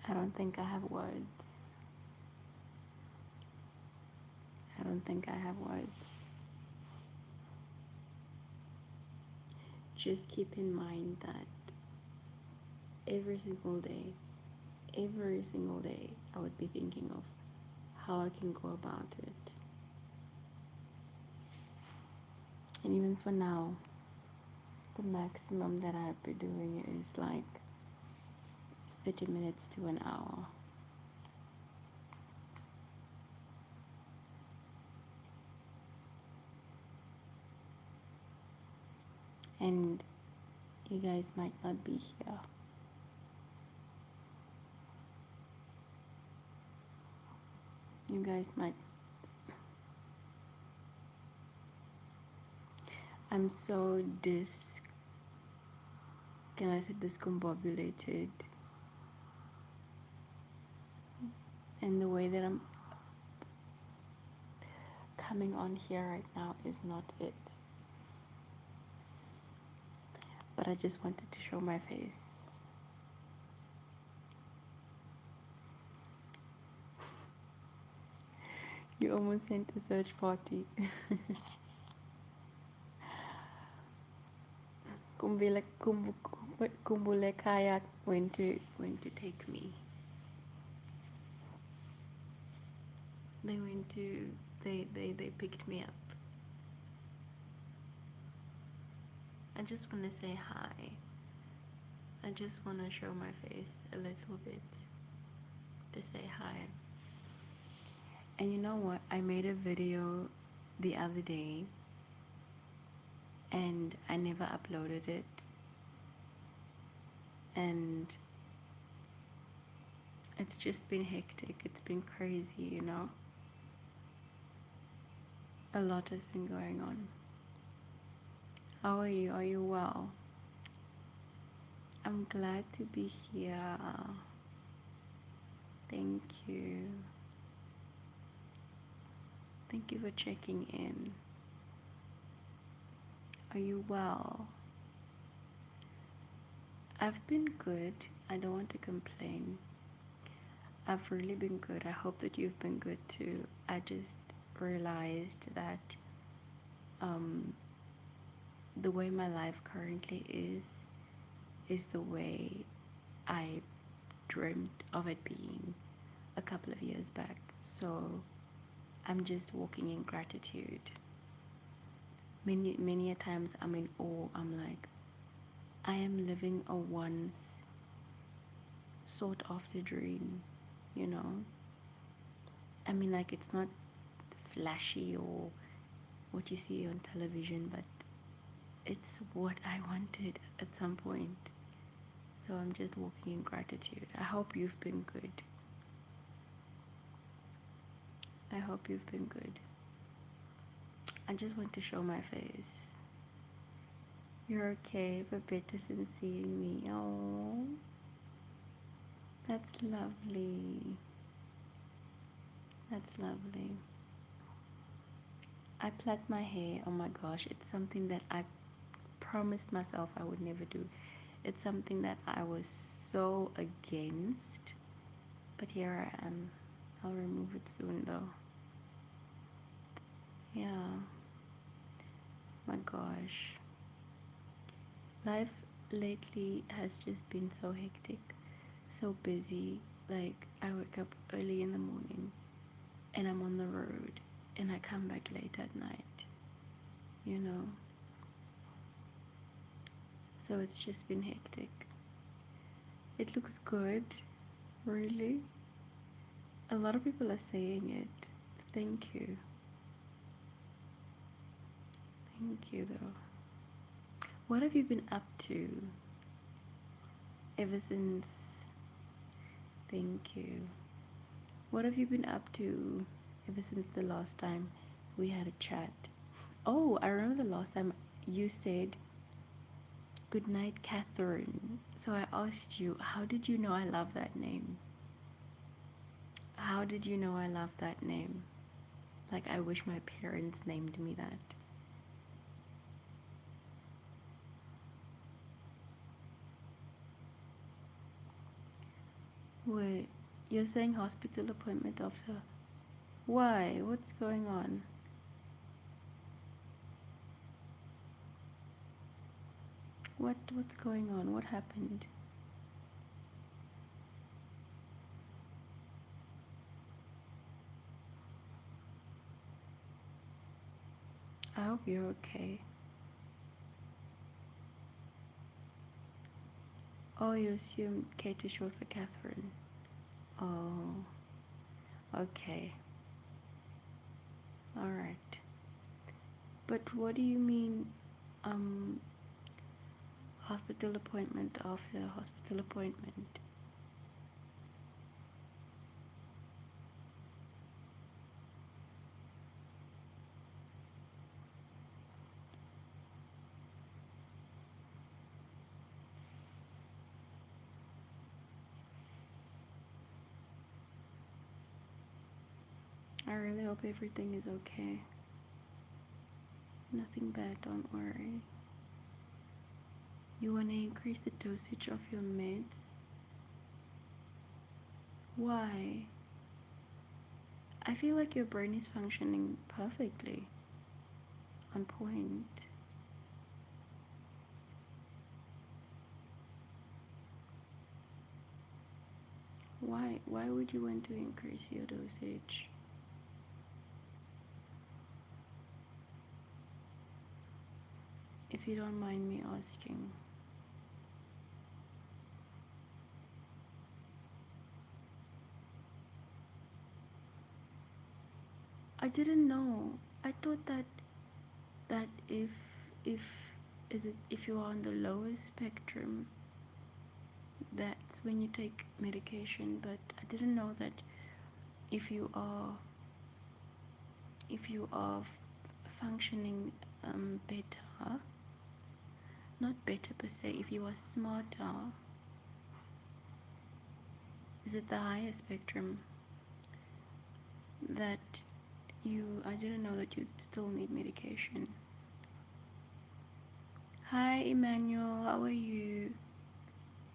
I don't think I have words. I don't think I have words. Just keep in mind that every single day, I would be thinking of how I can go about it. And even for now, the maximum that I'd be doing is like 30 minutes to an hour. And you guys might not be here. You guys might. I'm so can I say discombobulated. And the way that I'm coming on here right now is not it. But I just wanted to show my face. You almost sent a search party. Kumbule kayak went to take me. They picked me up. I just want to say hi. I just want to show my face a little bit to say hi. And you know what? I made a video the other day and I never uploaded it. And it's just been hectic. It's been crazy, you know? A lot has been going on. How are you? Are you well? I'm glad to be here. Thank you. Thank you for checking in. Are you well? I've been good. I don't want to complain. I've really been good. I hope that you've been good too. I just realized that the way my life currently is the way I dreamt of it being a couple of years back. So I'm just walking in gratitude. Many a times I'm in awe. I'm like, I am living a once sought after dream, you know? I mean, like, it's not flashy or what you see on television, but it's what I wanted at some point. So I'm just walking in gratitude. I hope you've been good. I hope you've been good. I just want to show my face. You're okay, but better than seeing me. Oh, that's lovely. That's lovely. I plait my hair. Oh my gosh, it's something that I promised myself I would never do. It's something that I was so against, but here I am. I'll remove it soon though. Yeah. My gosh. Life lately has just been so hectic, so busy. Like, I wake up early in the morning and I'm on the road and I come back late at night, you know? So it's just been hectic. It looks good, really. A lot of people are saying it. Thank you. Thank you, though. What have you been up to ever since? Thank you. What have you been up to ever since the last time we had a chat? Oh, I remember the last time you said, "Good night, Catherine." So I asked you, how did you know I love that name? How did you know I love that name? Like, I wish my parents named me that. Wait, you're saying hospital appointment after? Why? What's going on? What's going on? What happened? I hope you're okay. Oh, you assumed Cate is short for Catherine. Oh, okay. Alright. But what do you mean, um, hospital appointment after hospital appointment? I really hope everything is okay. Nothing bad, don't worry. You want to increase the dosage of your meds? Why? I feel like your brain is functioning perfectly, on point. Why would you want to increase your dosage? If you don't mind me asking. I didn't know. I thought that if if you are on the lowest spectrum, that's when you take medication. But I didn't know that if you are functioning better, not better per se, if you are smarter, is it the higher spectrum that you, I didn't know that you still need medication. Hi Emmanuel, how are you?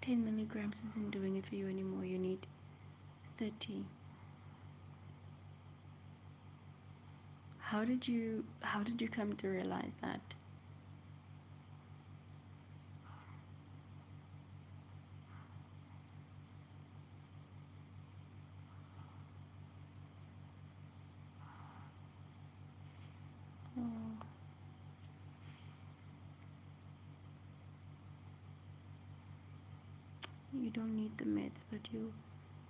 10 milligrams isn't doing it for you anymore, you need 30. How did you come to realize that? Oh, you don't need the meds, but you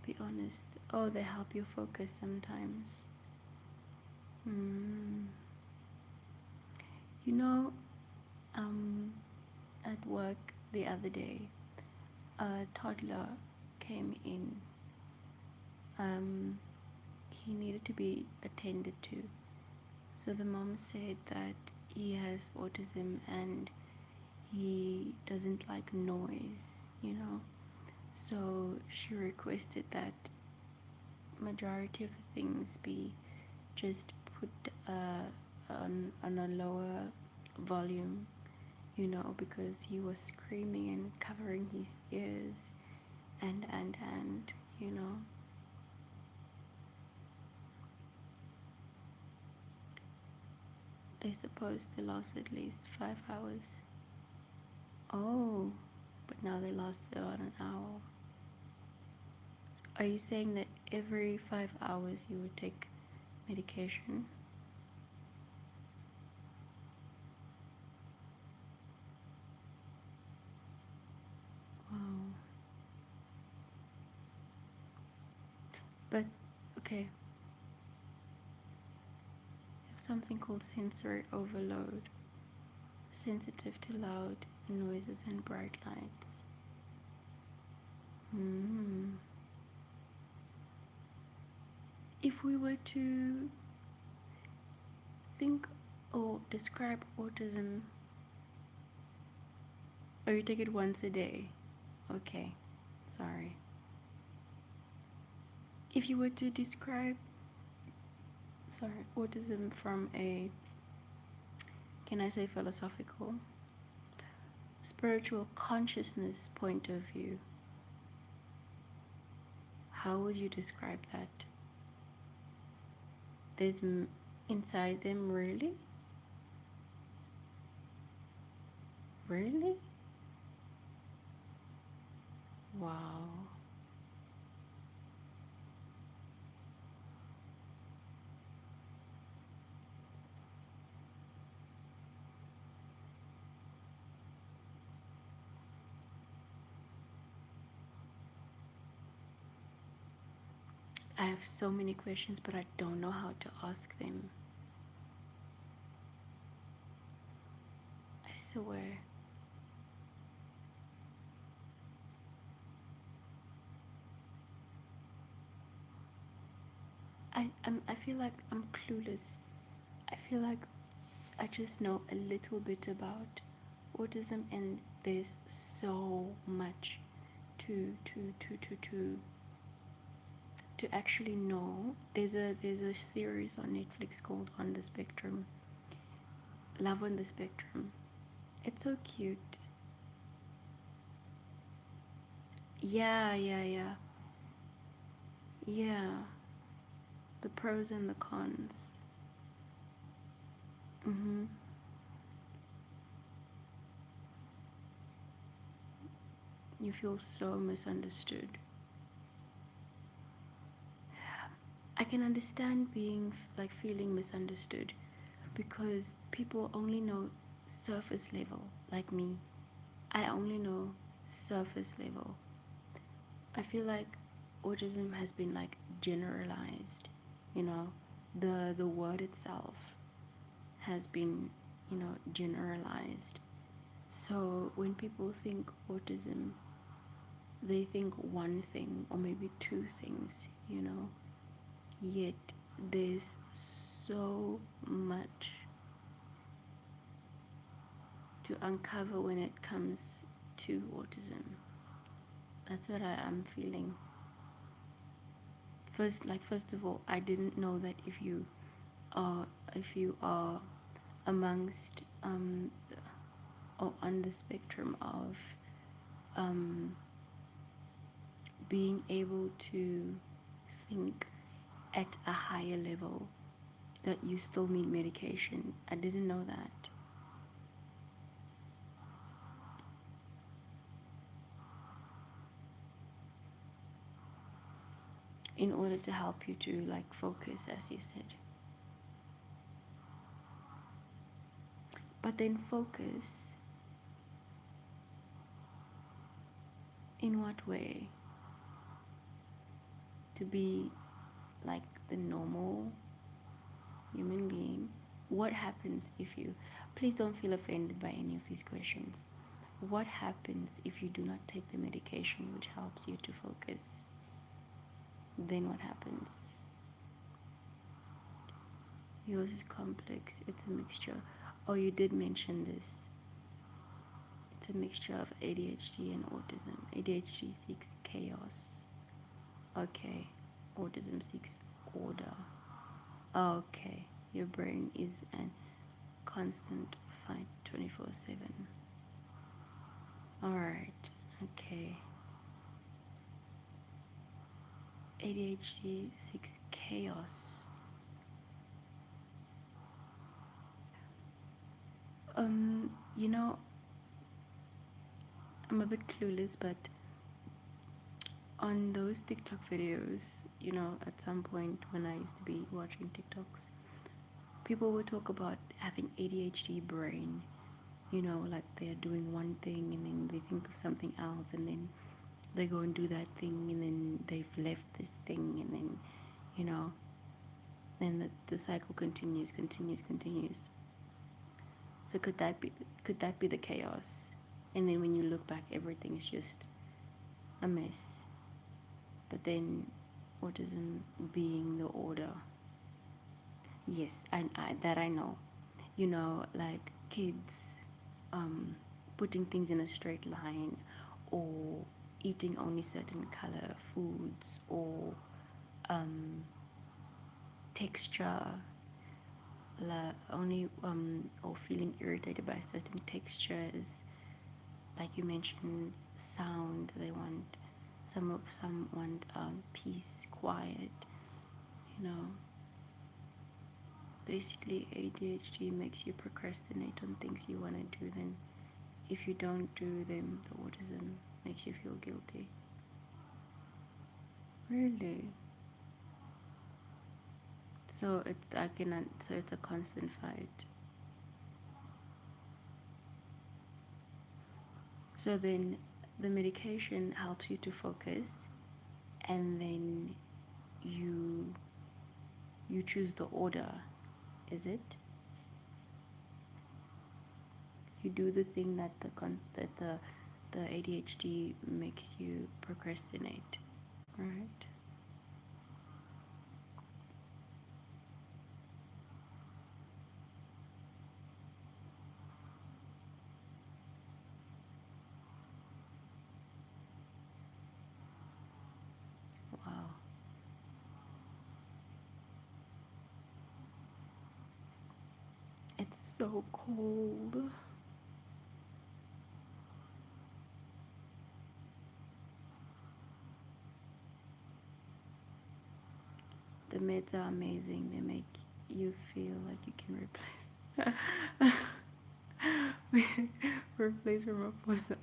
be honest. Oh, they help you focus sometimes. Mm. You know, um, at work the other day, a toddler came in. Um, he needed to be attended to. So the mom said that he has autism and he doesn't like noise. So she requested that majority of the things be just put on a lower volume, because he was screaming and covering his ears and they're supposed to last at least 5 hours. Oh, but now they last about an hour. Are you saying that every 5 hours you would take medication? Wow. But okay, you have something called sensory overload, sensitive to loud noises and bright lights. Mm. If we were to think or describe autism, or you take it once a day, okay, sorry. If you were to describe, autism from a, can I say philosophical, spiritual consciousness point of view, How would you describe that? There's inside them, really? Really? Wow. I have so many questions, but I don't know how to ask them. I swear. I feel like I'm clueless. I feel like I just know a little bit about autism, and there's so much to actually know. There's a series on Netflix called On the Spectrum. Love on the Spectrum. It's so cute. Yeah, yeah, yeah. Yeah. The pros and the cons. Mhm. You feel so misunderstood. I can understand being like feeling misunderstood because people only know surface level, like me. I only know surface level. I feel like autism has been like generalized, you know. The word itself has been, generalized. So when people think autism, they think one thing or maybe two things. Yet there's so much to uncover when it comes to autism. That's what I am feeling. First of all, I didn't know that if you are amongst or on the spectrum of um, being able to think at a higher level, that you still need medication. I didn't know that. In order to help you to like focus, as you said. But then focus in what way? To be like the normal human being. What happens if you, please don't feel offended by any of these questions. What happens if you do not take the medication which helps you to focus? Then what happens? Yours is complex. It's a mixture. Oh, you did mention this. It's a mixture of ADHD and autism. ADHD seeks chaos. Okay. Autism seeks order. Okay. Your brain is an constant fight 24/7. Alright. Okay. ADHD seeks chaos. You know, I'm a bit clueless, but on those TikTok videos, at some point when I used to be watching TikToks, people would talk about having ADHD brain. Like they're doing one thing and then they think of something else and then they go and do that thing and then they've left this thing and then, you know, then the cycle continues. So could that be the chaos? And then when you look back, everything is just a mess. But then autism being the order. Yes, that I know. Like kids putting things in a straight line, or eating only certain color foods, or texture, only or feeling irritated by certain textures. Like you mentioned, sound they want. some want peace, quiet, you know. Basically, ADHD makes you procrastinate on things you want to do. Then, if you don't do them, the autism makes you feel guilty. Really? So so it's a constant fight. So then, the medication helps you to focus, and then you you choose the order. Is it? You do the thing that the ADHD makes you procrastinate, right? Wow. It's so cold. The meds are amazing. They make you feel like you can replace replace Ramaphosa.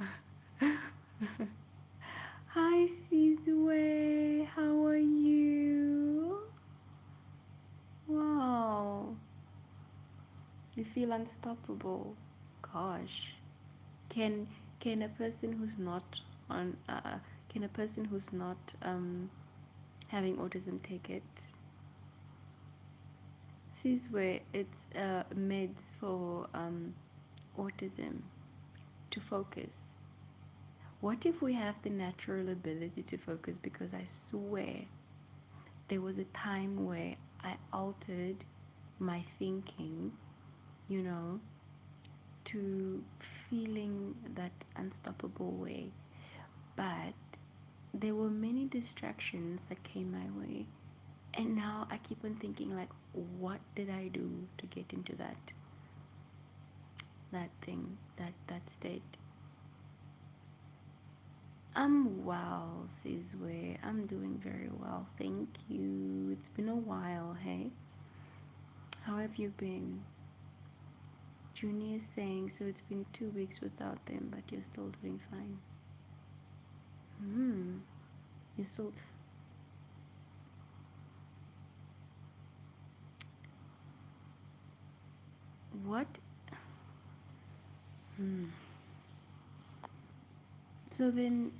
Hi Sizwe, how are you? Wow, you feel unstoppable. Gosh, can can a person who's not on can a person who's not having autism take it? Sizwe, it's meds for autism to focus. What if we have the natural ability to focus? Because I swear there was a time where I altered my thinking, you know, to feeling that unstoppable way. But there were many distractions that came my way. And now I keep on thinking like, what did I do to get into that thing, that state? I'm well, Sizwe. I'm doing very well. Thank you. It's been a while, hey? How have you been? Junior is saying, so it's been 2 weeks without them, but you're still doing fine. Hmm. You're still. What? Hmm. So then,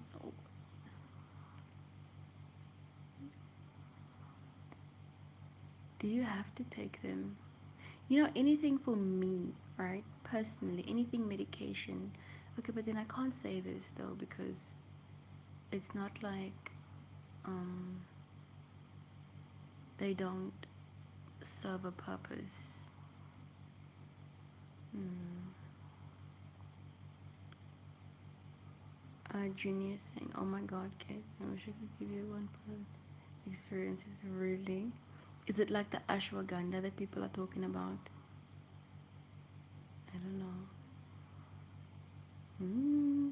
do you have to take them? You know, anything for me, right? Personally, anything medication. Okay, but then I can't say this though because it's not like um, they don't serve a purpose. Hmm. Junior saying, "Oh my God, Kate, I wish I could give you one pilot experiences." Really? Is it like the ashwagandha that people are talking about? I don't know. Mm.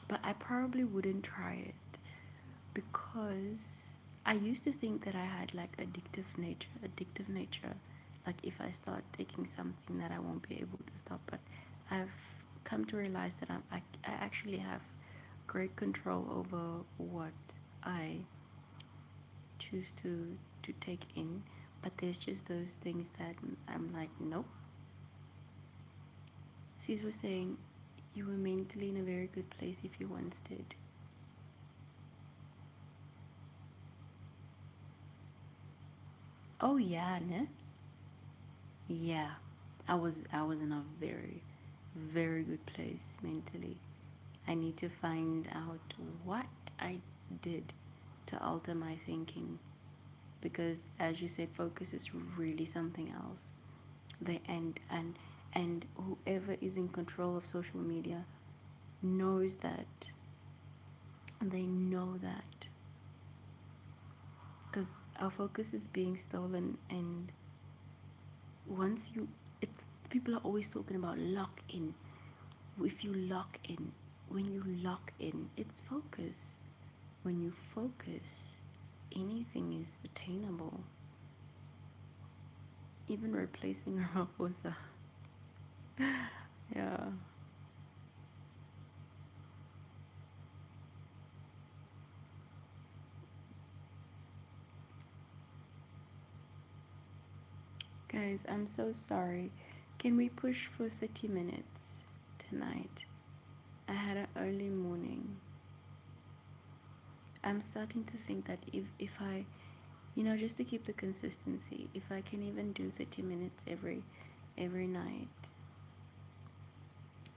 But I probably wouldn't try it because I used to think that I had like addictive nature. Like if I start taking something that I won't be able to stop. But I've come to realize that I actually have great control over what I choose to take in. But there's just those things that I'm like, nope. Sis was saying you were mentally in a very good place if you once did. Oh yeah, ne? Yeah. I was in a very, very good place mentally. I need to find out what I did to alter my thinking because as you said, focus is really something else. The and whoever is in control of social media knows that. They know that because our focus is being stolen, and once you it's people are always talking about lock in. If you lock in, when you lock in, it's focus. when you focus, anything is attainable. Even replacing a raposa. Yeah. Guys, I'm so sorry. Can we push for 30 minutes tonight? I had an early morning. I'm starting to think that if I, just to keep the consistency, if I can even do 30 minutes every night,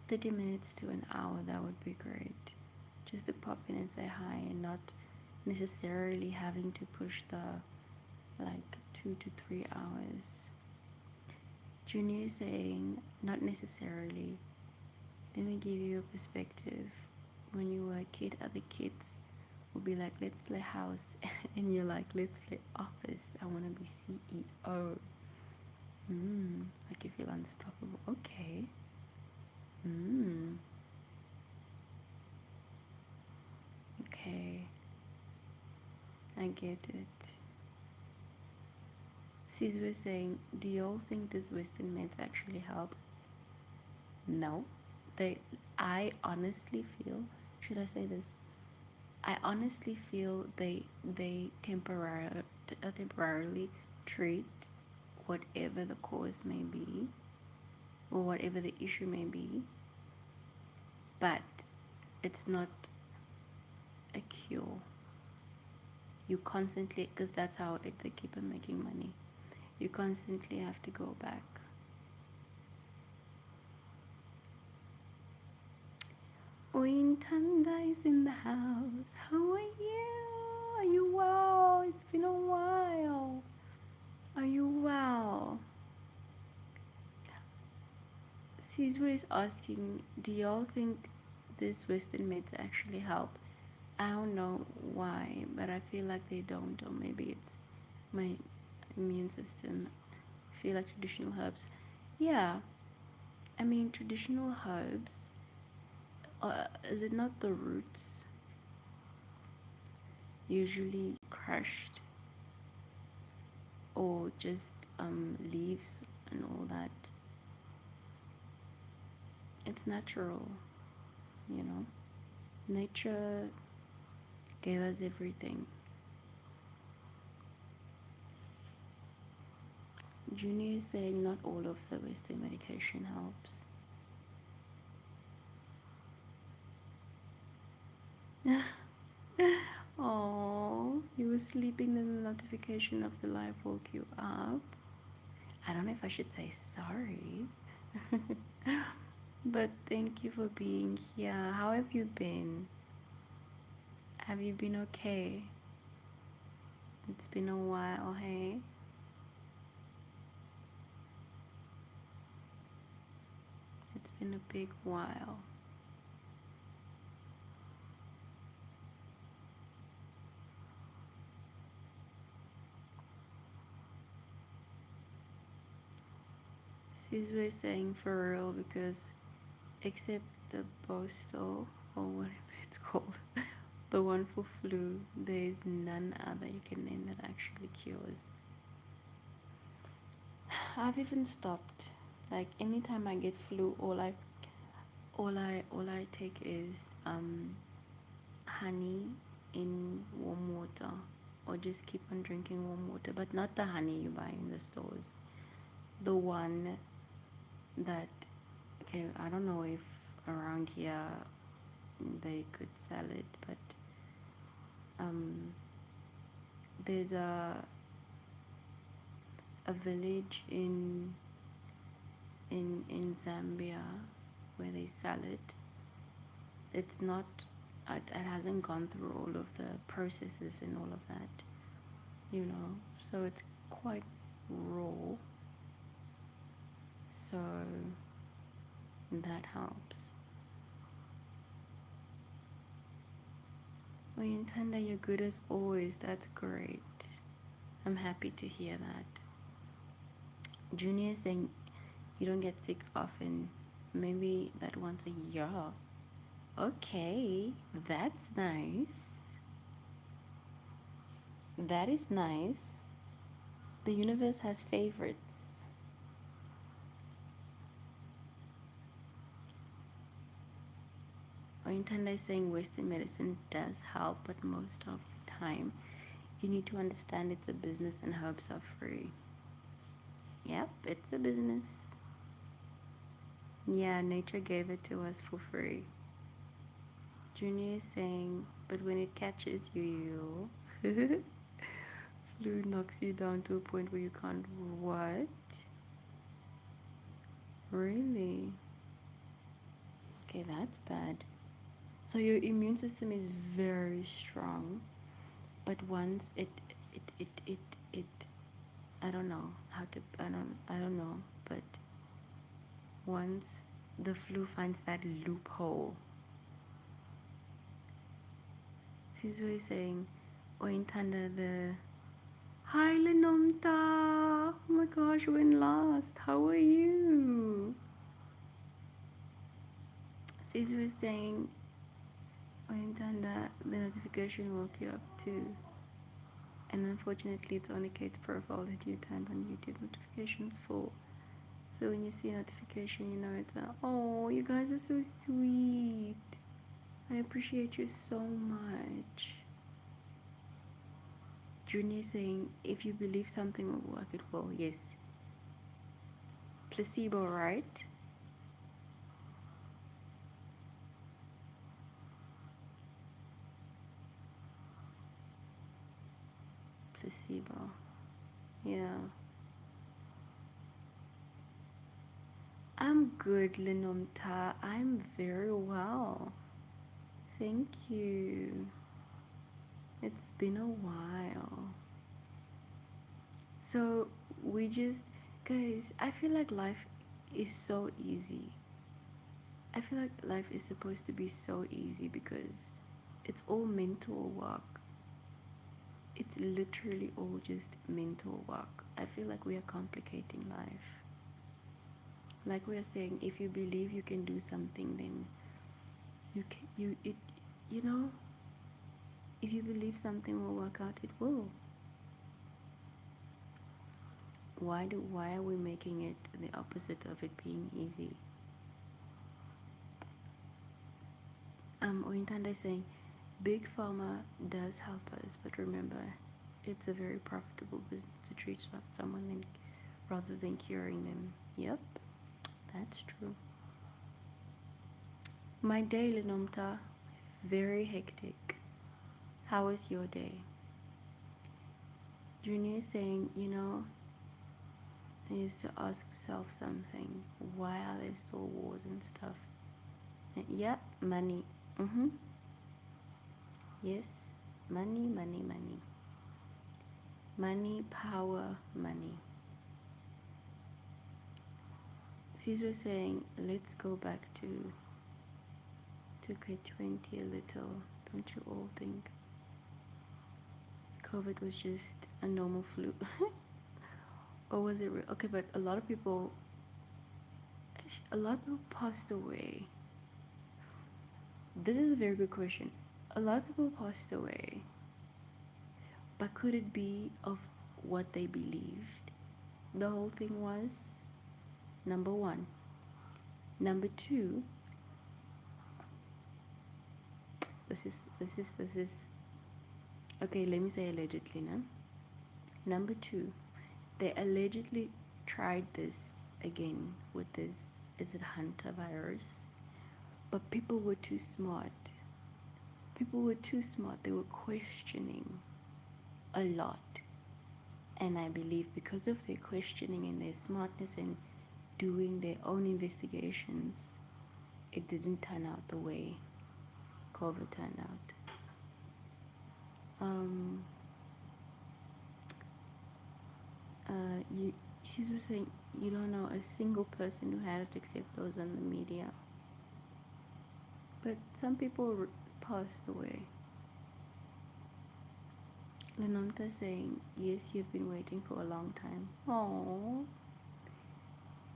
30 minutes to an hour, that would be great. Just to pop in and say hi and not necessarily having to push the like 2 to 3 hours. Junior is saying not necessarily. Let me give you a perspective. When you were a kid, other kids would be like, let's play house. And you're like, let's play office. I want to be CEO. Like you feel unstoppable. Okay. Okay. I get it. Caesar was saying, do y'all think these Western meds actually help? No. I honestly feel, should I say this? I honestly feel they temporarily treat whatever the cause may be or whatever the issue may be, but it's not a cure. You constantly, because that's how they keep on making money. You constantly have to go back. Ointanda is in the house. How are you? Are you well? It's been a while. Are you well? Caesar is asking, do y'all think these Western meds actually help? I don't know why, but I feel like they don't, or maybe it's my immune system. I feel like traditional herbs. Yeah, I mean, traditional herbs, is it not the roots usually crushed or just leaves and all that? It's natural, you know. Nature gave us everything. Junior is saying not all of the Western medication helps. Oh, you were sleeping, then the notification of the live woke you up. I don't know if I should say sorry. But thank you for being here. How have you been? Have you been okay? It's been a while, hey? It's been a big while. Caesar is saying for real because except the Bostel or whatever it's called, the one for flu, there is none other you can name that actually cures. I've even stopped. Like anytime I get flu, all I take is honey in warm water, or just keep on drinking warm water, but not the honey you buy in the stores. The one that, okay, I don't know if around here they could sell it, but there's a village in Zambia where they sell it. It's not, it hasn't gone through all of the processes and all of that, so it's quite raw, so that helps. Well, Yintanda, you're good as always. That's great. I'm happy to hear that. Junior is saying you don't get sick often. Maybe that once a year. Okay, that's nice. That is nice. The universe has favorites. Ointanda is saying Western medicine does help, but most of the time you need to understand it's a business and herbs are free. Yep, it's a business. Yeah, nature gave it to us for free. Junior is saying, but when it catches you, flu knocks you down to a point where you can't. What? Really? Okay, that's bad. So your immune system is very strong, but once it I don't know how to I don't know, but once the flu finds that loophole. Caesar is saying, Ointanda the Hi Lenomta! Oh my gosh, when last? How are you? Caesar is saying, Ointanda, the notification woke you up too. And unfortunately, it's only Kate's profile that you turned on YouTube notifications for. So when you see a notification, you know it's a, oh, you guys are so sweet. I appreciate you so much. Junior saying, if you believe something will work, it will. Yes. Placebo, right? Placebo. Yeah. I'm good, Lenomta. I'm very well. Thank you. It's been a while. So we just, guys, I feel like life is so easy. I feel like life is supposed to be so easy because it's all mental work. It's literally all just mental work. I feel like we are complicating life. Like we are saying, if you believe you can do something, then you can, you know, if you believe something will work out, it will. Why are we making it the opposite of it being easy? Ointanda is saying, Big Pharma does help us, but remember, it's a very profitable business to treat someone rather than curing them. Yep, that's true. My day, Lenomta, very hectic. How was your day? Junior is saying, I used to ask myself something. Why are there still wars and stuff? And yeah, money. Yes, money, money, money. Money, power, money. Caesar saying, let's go back to K20 a little. Don't you all think COVID was just a normal flu? Or was it real? Okay, but a lot of people passed away. This is a very good question. A lot of people passed away, but could it be of what they believed? The whole thing was number one. Number two, this is okay, let me say allegedly now. Number two, they allegedly tried this again with this, is it Hunter virus? But people were too smart. People were too smart. They were questioning a lot. And I believe because of their questioning and their smartness and doing their own investigations, it didn't turn out the way COVID turned out. She was saying you don't know a single person who had it except those on the media. But some people passed away. Lenonta saying, yes, you've been waiting for a long time. Oh.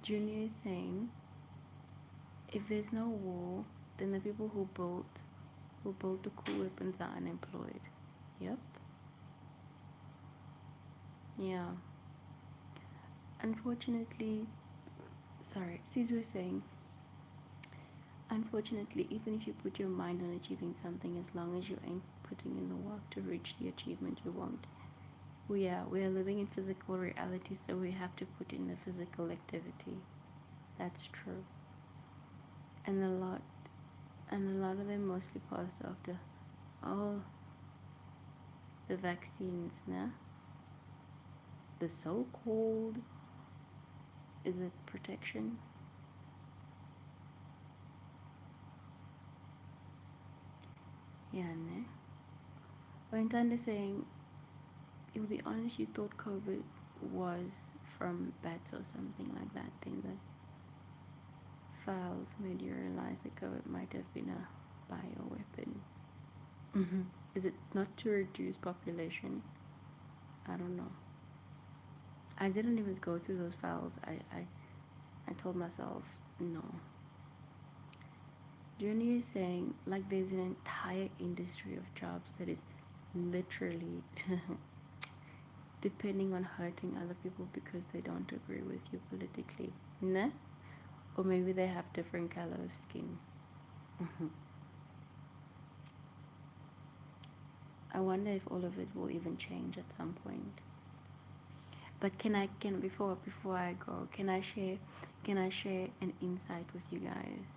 Junior is saying, if there's no war, then the people who built the cool weapons are unemployed. Yep. Yeah. Unfortunately, sorry, Caesar was saying, unfortunately, even if you put your mind on achieving something, as long as you ain't putting in the work to reach the achievement you want, we are living in physical reality, so we have to put in the physical activity. That's true. And a lot of them mostly passed after all the vaccines, nah? The so-called, is it protection? Yeah, nah. Valentine is saying, you'll be honest, you thought COVID was from bats or something like that. Then the files made you realize that COVID might have been a bioweapon. Mm-hmm. Is it not to reduce population? I don't know. I didn't even go through those files. I told myself, no. Junior is saying, like, there's an entire industry of jobs that is literally depending on hurting other people because they don't agree with you politically. Nah? Or maybe they have different color of skin. Mhm. I wonder if all of it will even change at some point. But can before I go, can I share an insight with you guys?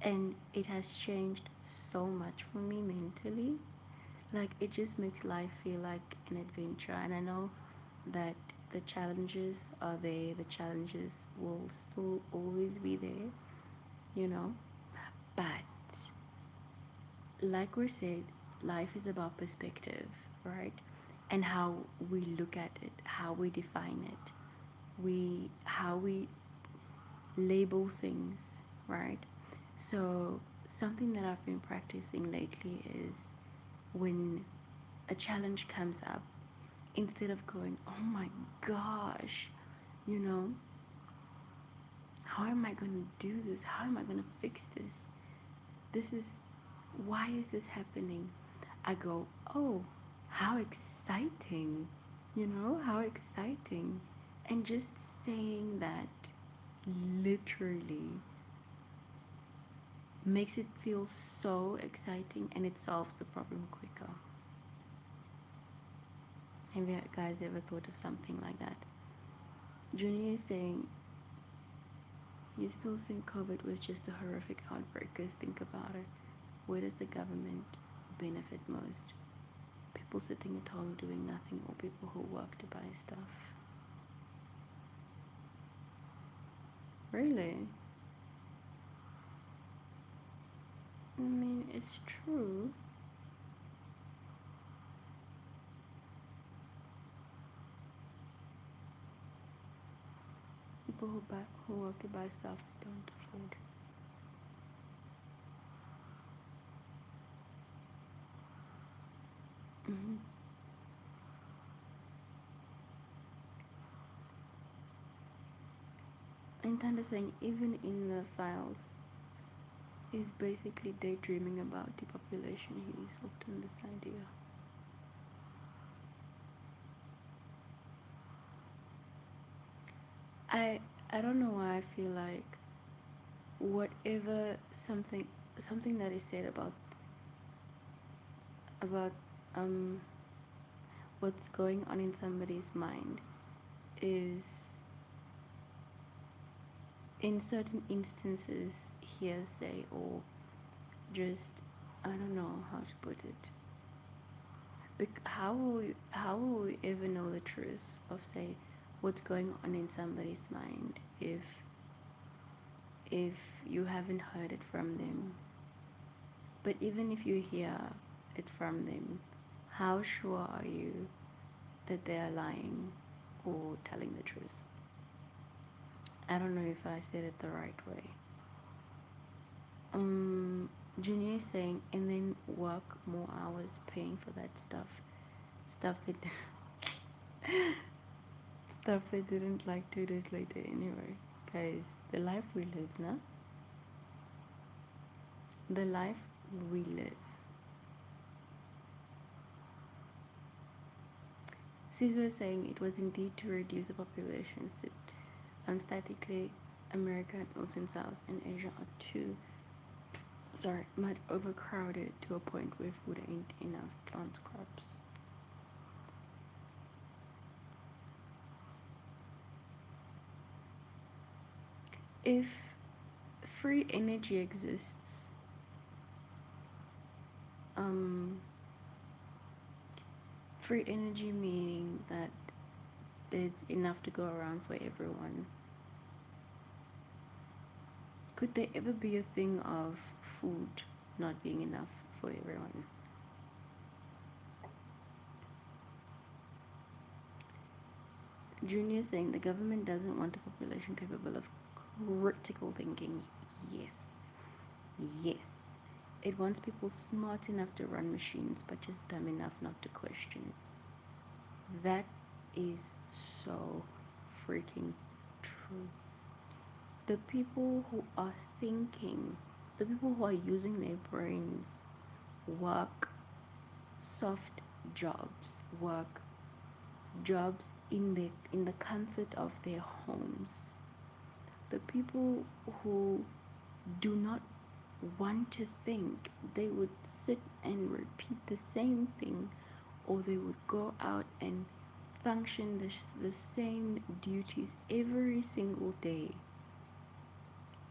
And it has changed so much for me mentally. Like, it just makes life feel like an adventure, and I know that the challenges are there, the challenges will still always be there, you know. But like we said, life is about perspective, right? And how we look at it, how we define it, how we label things, right? So something that I've been practicing lately is, when a challenge comes up, instead of going, oh my gosh, you know, how am I going to do this? How am I going to fix this? This is, why is this happening? I go, oh, how exciting, how exciting. And just saying that literally makes it feel so exciting, and it solves the problem quicker. Have you guys ever thought of something like that? Junior is saying, you still think COVID was just a horrific outbreak? Because think about it. Where does the government benefit most? People sitting at home doing nothing, or people who work to buy stuff? Really? I mean, it's true. People who work to buy stuff they don't afford. Mm-hmm. And Tanda saying, even in the files, is basically daydreaming about depopulation. He is hooked on this idea. I I don't know why I feel like whatever something that is said about um what's going on in somebody's mind is, in certain instances, hearsay, or just, I don't know how to put it. How will we ever know the truth of, say, what's going on in somebody's mind if you haven't heard it from them? But even if you hear it from them, how sure are you that they are lying or telling the truth? I don't know if I said it the right way. Junior is saying, and then work more hours paying for that stuff that stuff they didn't like 2 days later anyway. Guys, the life we live, nah? The life we live. Caesar was saying it was indeed to reduce the population. Statically, America, North and South, and Asia are too, much overcrowded to a point where food ain't enough. Plant crops. If free energy exists, um, free energy meaning that there's enough to go around for everyone. Could there ever be a thing of food not being enough for everyone? Junior saying the government doesn't want a population capable of critical thinking. Yes. Yes. It wants people smart enough to run machines but just dumb enough not to question. That is so freaking true. The people who are thinking, the people who are using their brains, work soft jobs, work jobs in the comfort of their homes. The people who do not want to think, they would sit and repeat the same thing, or they would go out and function the same duties every single day,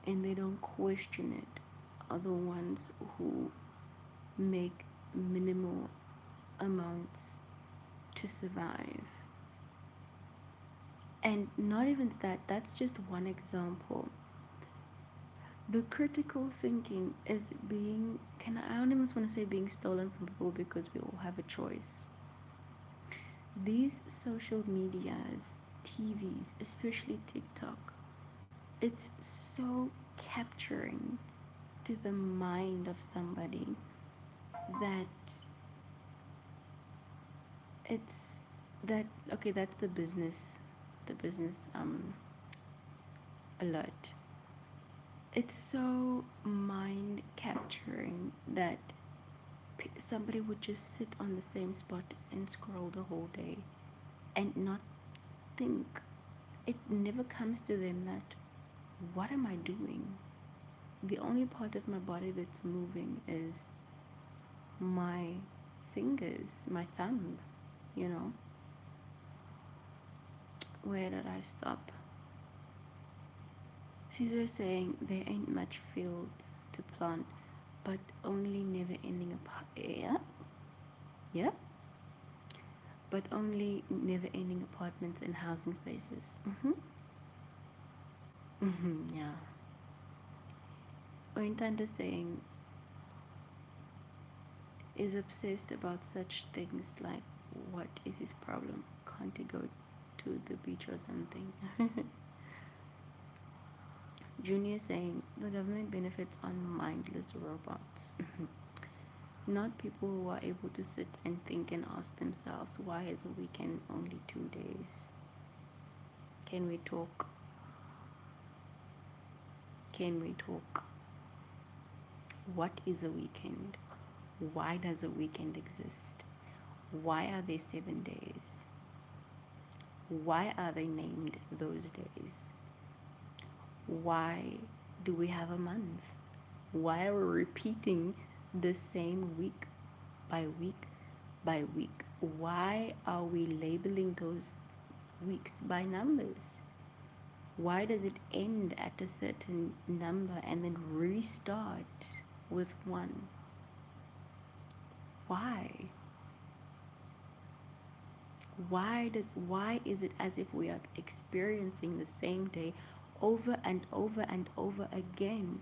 and they don't question it, are the ones who make minimal amounts to survive. And not even that, that's just one example. The critical thinking is being, I don't even want to say being stolen from people because we all have a choice. These social medias, TVs, especially TikTok, it's so capturing to the mind of somebody that it's that okay, that's the business alert. It's so mind capturing that somebody would just sit on the same spot and scroll the whole day and not think. It never comes to them that, what am I doing? The only part of my body that's moving is my fingers, my thumb, you know? Where did I stop? Caesar is saying there ain't much fields to plant, but only never ending yeah, but only never ending apartments and housing spaces. Yeah. Ointanda saying is obsessed about such things like, what is his problem? Can't he go to the beach or something? Junior saying the government benefits on mindless robots. Not people who are able to sit and think and ask themselves, why is a weekend only 2 days? Can we talk? Can we talk? What is a weekend? Why does a weekend exist? Why are there 7 days? Why are they named those days? Why do we have a month? Why are we repeating the same week by week by week? Why are we labeling those weeks by numbers? Why does it end at a certain number and then restart with one? Why? Why is it as if we are experiencing the same day over and over and over again?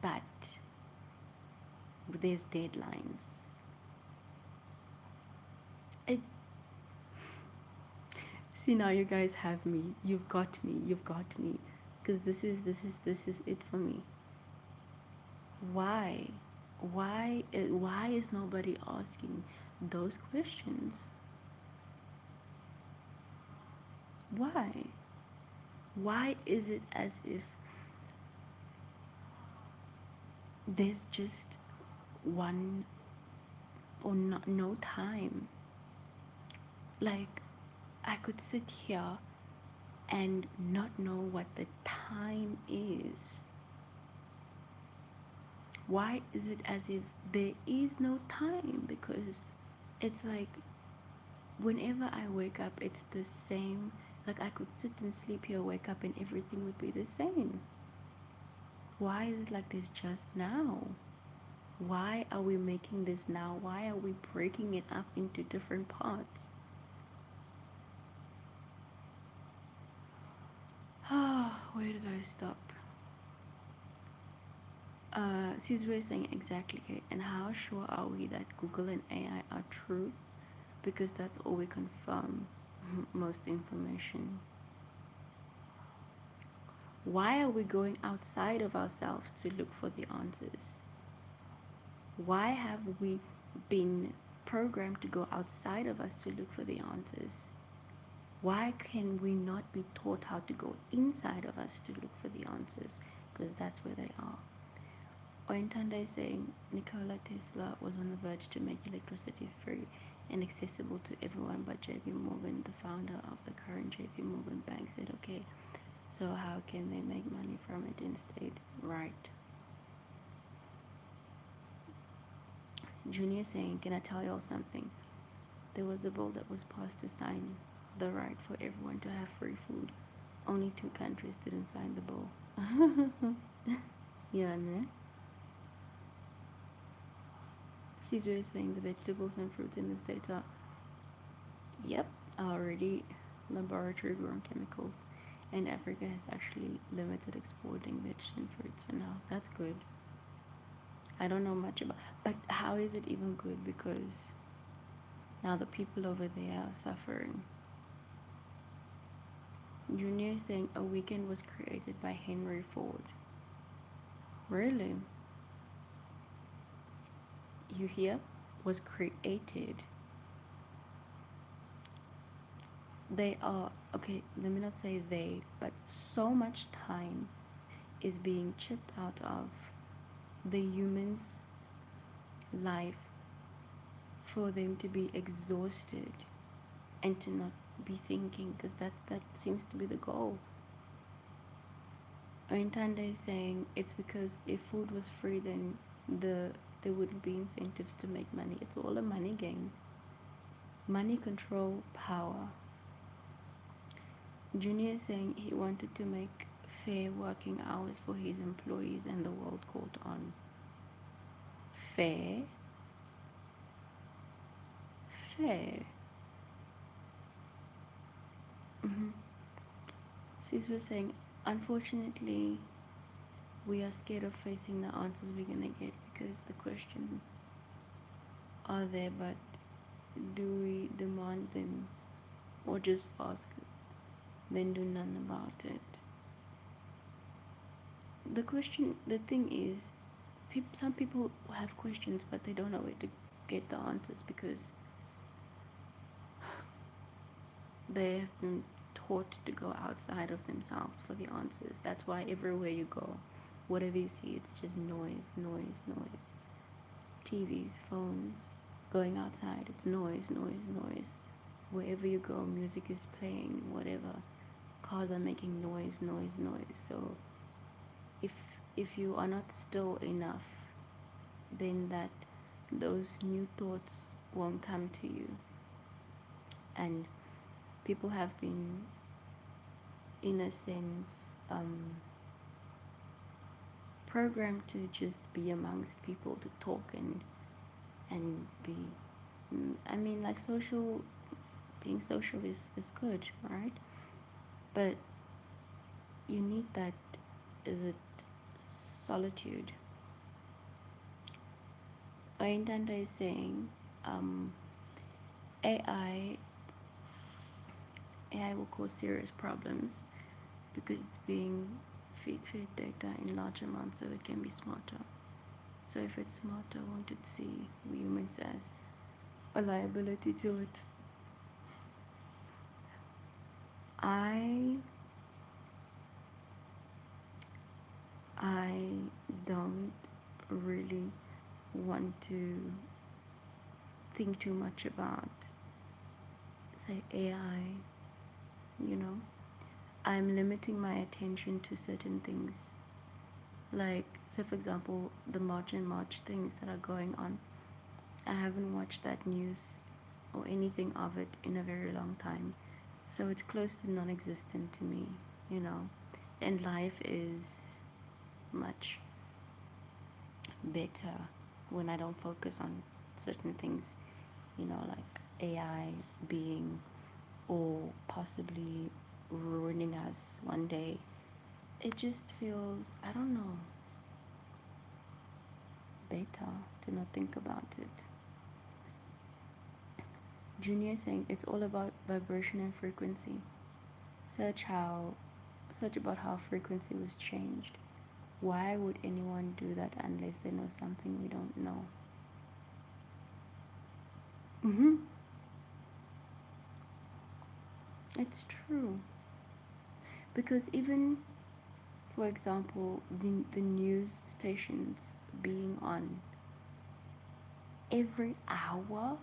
But there's deadlines. It, see, now you guys have me. You've got me. You've got me. Because this is it for me. Why? Why is nobody asking those questions? Why? Why is it as if there's just one or no time? Like, I could sit here and not know what the time is. Why is it as if there is no time? Because it's like whenever I wake up, it's the same. Like, I could sit and sleep here, wake up, and everything would be the same. Why is it like this just now? Why are we making this now? Why are we breaking it up into different parts? Where did I stop? Caesar is saying exactly, Kate. And how sure are we that Google and AI are true? Because that's all we confirm most information. Why are we going outside of ourselves to look for the answers? Why have we been programmed to go outside of us to look for the answers? Why can we not be taught how to go inside of us to look for the answers? Because that's where they are. Oyentanda is saying Nikola Tesla was on the verge to make electricity free and accessible to everyone, but JP Morgan, the founder of the current JP Morgan Bank, said, okay, so how can they make money from it instead? Right. Junior saying, can I tell y'all something? There was a bill that was passed to sign the right for everyone to have free food. Only 2 countries didn't sign the bill. Yeah, ne? Caesar is saying the vegetables and fruits in the states are, yep, already laboratory grown chemicals. And Africa has actually limited exporting veg and fruits for now. That's good. I don't know much about, but how is it even good? Because now the people over there are suffering. Junior is saying a weekend was created by Henry Ford. Really? You hear? Was created. They are, okay, let me not say they, but so much time is being chipped out of the human's life for them to be exhausted and to not be thinking, because that seems to be the goal. Ointanda is saying it's because if food was free, then there wouldn't be incentives to make money. It's all a money game. Money, control, power. Junior is saying he wanted to make fair working hours for his employees, and the world caught on. Fair? Fair. Mm-hmm. Sis was saying, unfortunately, we are scared of facing the answers we're gonna get, because the questions are there, but do we demand them or just ask, then do none about it? The thing is, some people have questions, but they don't know where to get the answers because they have been taught to go outside of themselves for the answers. That's why everywhere you go, whatever you see, it's just noise, noise, noise. TVs, phones, going outside, it's noise, noise, noise. Wherever you go, music is playing, whatever. Cars are making noise, noise, noise. So if you are not still enough, then those new thoughts won't come to you. And people have been, in a sense, programmed to just be amongst people, to talk and be, I mean, like, being social is good, right? But you need that, is it solitude? Ointanda is saying AI will cause serious problems because it's being fed data in large amounts so it can be smarter. So if it's smarter, won't it see we humans as a liability to it? I don't really want to think too much about say AI, you know, I'm limiting my attention to certain things. Like, say for example, the March and March things that are going on. I haven't watched that news or anything of it in a very long time. So it's close to non existent to me, you know. And life is much better when I don't focus on certain things, you know, like AI being or possibly ruining us one day. It just feels, I don't know, better to not think about it. Junior saying it's all about vibration and frequency. Search about how frequency was changed. Why would anyone do that unless they know something we don't know? Mm-hmm. It's true. Because even, for example, the news stations being on every hour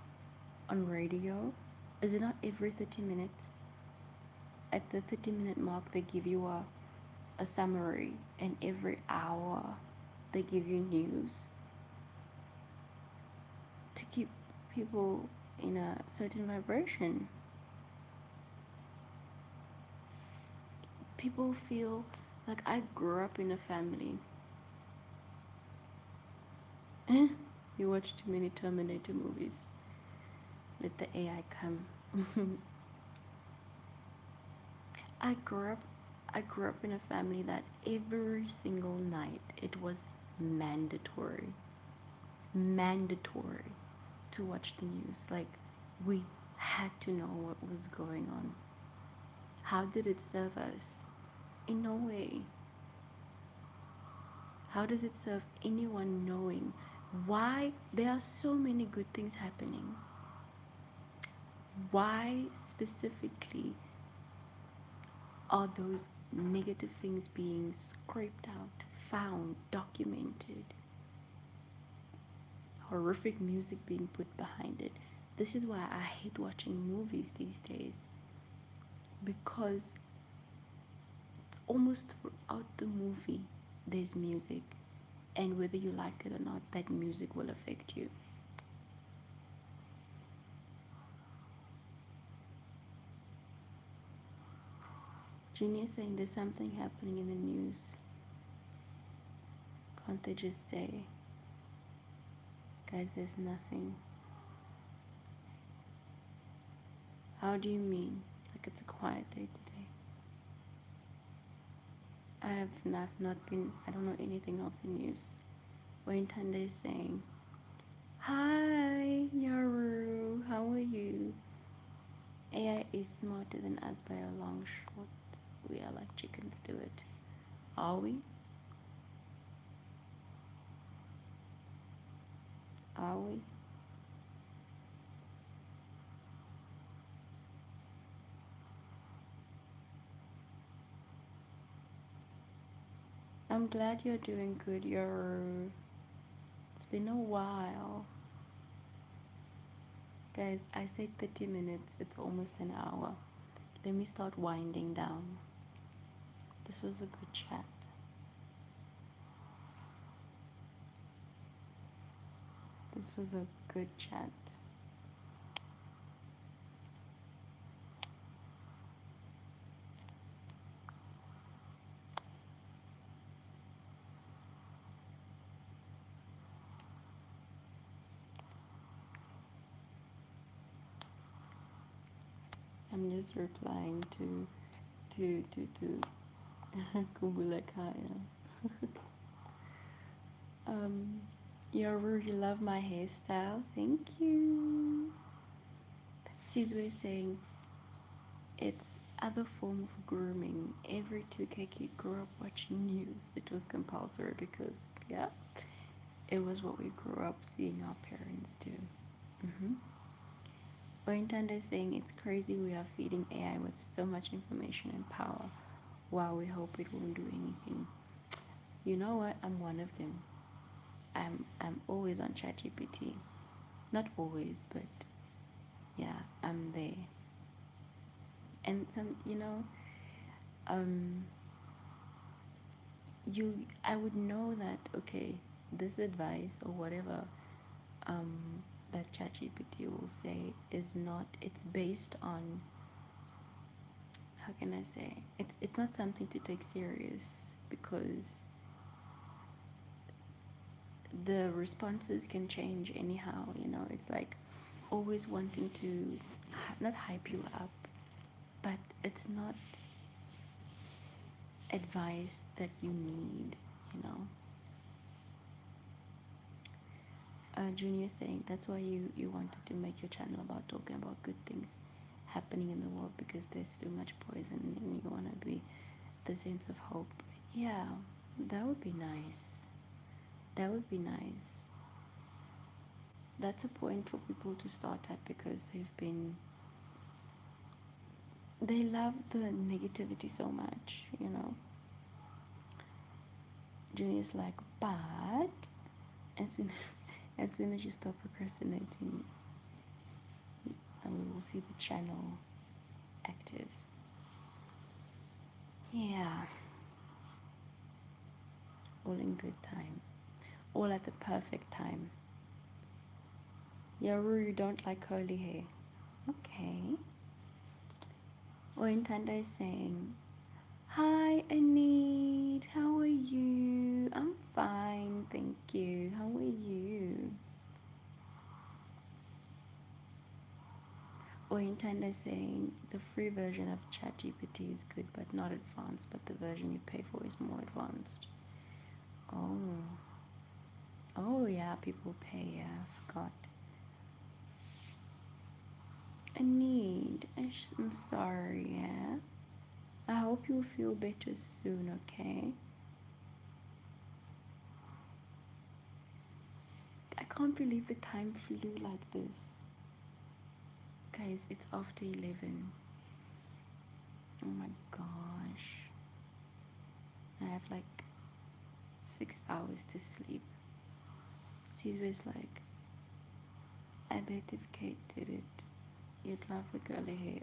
on radio, is it not every 30 minutes? At the 30-minute mark, they give you a summary, and every hour they give you news to keep people in a certain vibration. People feel like I grew up in a family. You watch too many Terminator movies. Let the AI come. I grew up I grew up in a family that every single night it was mandatory. Mandatory to watch the news. Like, we had to know what was going on. How did it serve us? In no way. How does it serve anyone knowing why there are so many good things happening? Why specifically are those negative things being scraped out, found, documented? Horrific music being put behind it. This is why I hate watching movies these days, because almost throughout the movie there's music, and whether you like it or not, that music will affect you. Junior saying there's something happening in the news. Can't they just say, guys, there's nothing? How do you mean? Like it's a quiet day today. I've not been, I don't know anything of the news. Wayne Tanda is saying, hi, Yaru, how are you? AI is smarter than us by a long shot. We are like chickens to it. Are we? Are we? I'm glad you're doing good, Yaru. It's been a while. Guys, I said 30 minutes, it's almost an hour. Let me start winding down. This was a good chat. This was a good chat. I'm just replying to Kumbula Kaya. You really love my hairstyle. Thank you. Sizwe saying it's other form of grooming. Every 2K kid grew up watching news. It was compulsory because, yeah, it was what we grew up seeing our parents do. Mm-hmm. Ointanda is saying it's crazy we are feeding AI with so much information and power while we hope it won't do anything. You know what? I'm one of them. I'm always on ChatGPT. Not always, but yeah, I'm there. And some, um, I would know that, okay, this advice or whatever that ChatGPT will say is not, it's based on, how can I say, it's not something to take serious, because the responses can change anyhow. It's like always wanting to not hype you up, but it's not advice that you need, you know. Junior saying that's why you wanted to make your channel about talking about good things happening in the world, because there's too much poison and you want to be the sense of hope. Yeah, that would be nice. That would be nice. That's a point for people to start at, because they love the negativity so much, Junior's like, but as soon as soon as you stop procrastinating, and we will see the channel active. Yeah, all in good time, all at the perfect time. Yaru, you don't like curly hair. Okay. Ointanda is saying, hi Anid, how are you? I'm fine, thank you. How are you? Ointanda is saying, the free version of ChatGPT is good but not advanced, but the version you pay for is more advanced. Oh. Oh yeah, people pay, yeah, I forgot. Anid, I'm sorry, yeah. I hope you feel better soon, okay? I can't believe the time flew like this. Guys, it's after 11. Oh my gosh. I have like 6 hours to sleep. Caesar's like, I bet if Kate did it, you'd love the curly hair.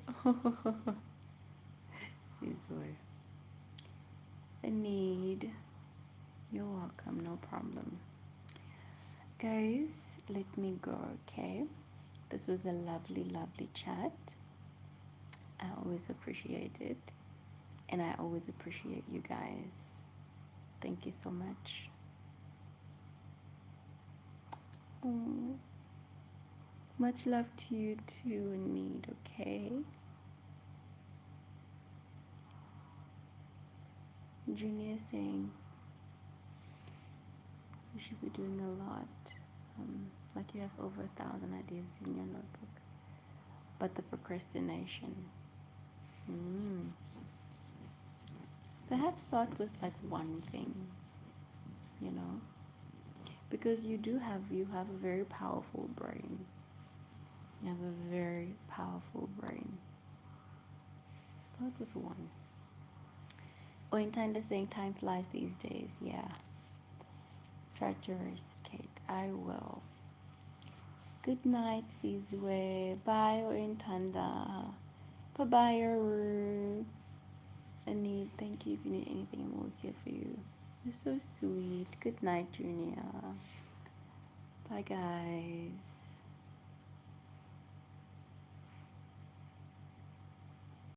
Caesar. The need. You're welcome, no problem. Guys, let me go, okay? This was a lovely, lovely chat. I always appreciate it. And I always appreciate you guys. Thank you so much. Mm. Much love to you too, Need, okay? Junior saying you should be doing a lot. Like you have over 1,000 ideas in your notebook. But the procrastination. Perhaps start with like one thing, you know? Because you have a very powerful brain. You have a very powerful brain. Start with one. Or in time, the same time flies these days, yeah. Try to rest, Kate. I will. Good night, Sizwe. Bye, Ointanda. Bye-bye, Yoru. Anid, thank you. If you need anything, I'm always here for you. You're so sweet. Good night, Junior. Bye, guys.